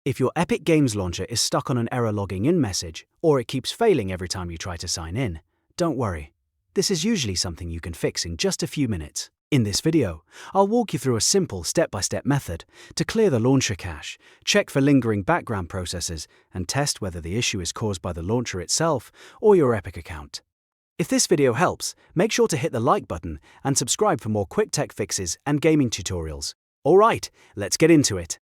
If your Epic Games Launcher is stuck on an error logging in message, or it keeps failing every time you try to sign in, don't worry. This is usually something you can fix in just a few minutes. In this video, I'll walk you through a simple step-by-step method to clear the launcher cache, check for lingering background processes, and test whether the issue is caused by the launcher itself or your Epic account. If this video helps, make sure to hit the like button and subscribe for more quick tech fixes and gaming tutorials. Alright, let's get into it.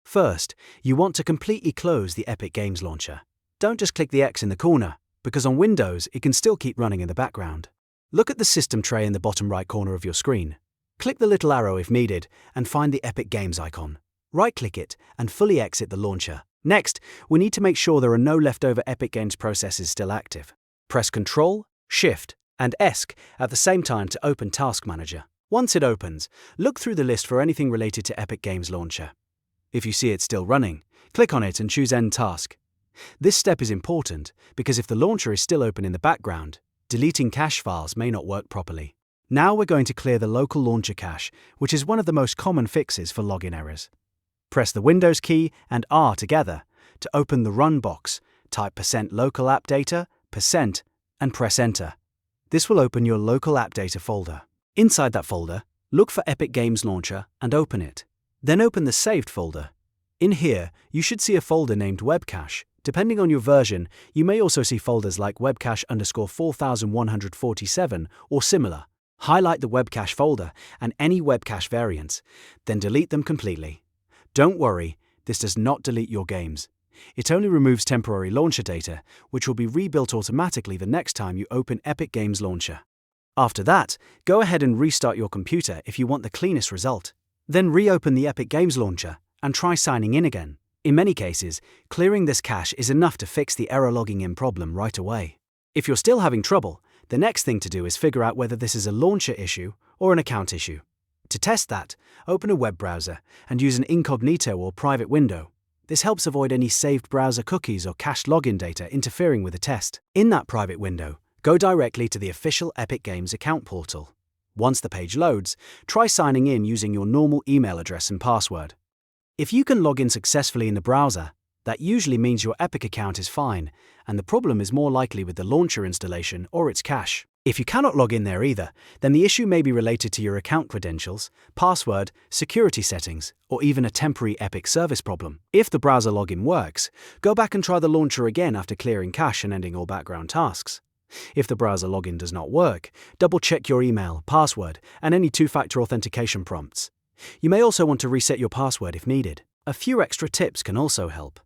First, you want to completely close the Epic Games Launcher. Don't just click the X in the corner, because on Windows it can still keep running in the background. Look at the system tray in the bottom right corner of your screen. Click the little arrow if needed and find the Epic Games icon. Right-click it and fully exit the launcher. Next, we need to make sure there are no leftover Epic Games processes still active. Press Ctrl, Shift, and ESC at the same time to open Task Manager. Once it opens, look through the list for anything related to Epic Games Launcher. If you see it still running, click on it and choose End Task. This step is important because if the launcher is still open in the background, deleting cache files may not work properly. Now we're going to clear the local launcher cache, which is one of the most common fixes for login errors. Press the Windows key and R together to open the Run box, type %local AppData, %, and press Enter. This will open your local AppData folder. Inside that folder, look for Epic Games Launcher and open it. Then open the saved folder. In here, you should see a folder named Webcache. Depending on your version, you may also see folders like Webcache_4147 or similar. Highlight the Webcache folder and any Webcache variants, then delete them completely. Don't worry, this does not delete your games. It only removes temporary launcher data, which will be rebuilt automatically the next time you open Epic Games Launcher. After that, go ahead and restart your computer if you want the cleanest result. Then reopen the Epic Games Launcher and try signing in again. In many cases, clearing this cache is enough to fix the error logging in problem right away. If you're still having trouble, the next thing to do is figure out whether this is a launcher issue or an account issue. To test that, open a web browser and use an Incognito or private window. This helps avoid any saved browser cookies or cached login data interfering with the test. In that private window, go directly to the official Epic Games account portal. Once the page loads, try signing in using your normal email address and password. If you can log in successfully in the browser, that usually means your Epic account is fine, and the problem is more likely with the launcher installation or its cache. If you cannot log in there either, then the issue may be related to your account credentials, password, security settings, or even a temporary Epic service problem. If the browser login works, go back and try the launcher again after clearing cache and ending all background tasks. If the browser login does not work, double-check your email, password, and any two-factor authentication prompts. You may also want to reset your password if needed. A few extra tips can also help.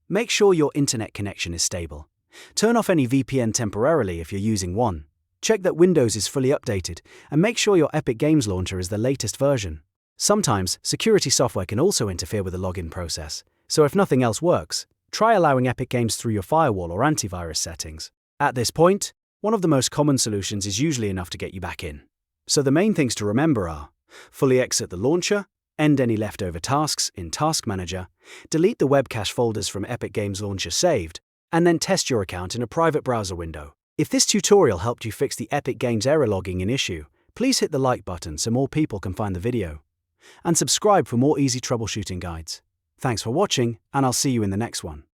Make sure your internet connection is stable. Turn off any VPN temporarily if you're using one. Check that Windows is fully updated, and make sure your Epic Games Launcher is the latest version. Sometimes, security software can also interfere with the login process, so if nothing else works, try allowing Epic Games through your firewall or antivirus settings. At this point, one of the most common solutions is usually enough to get you back in. So the main things to remember are: fully exit the launcher, end any leftover tasks in Task Manager, delete the Webcache folders from Epic Games Launcher saved, and then test your account in a private browser window. If this tutorial helped you fix the Epic Games error logging in issue, please hit the like button so more people can find the video. And subscribe for more easy troubleshooting guides. Thanks for watching, and I'll see you in the next one.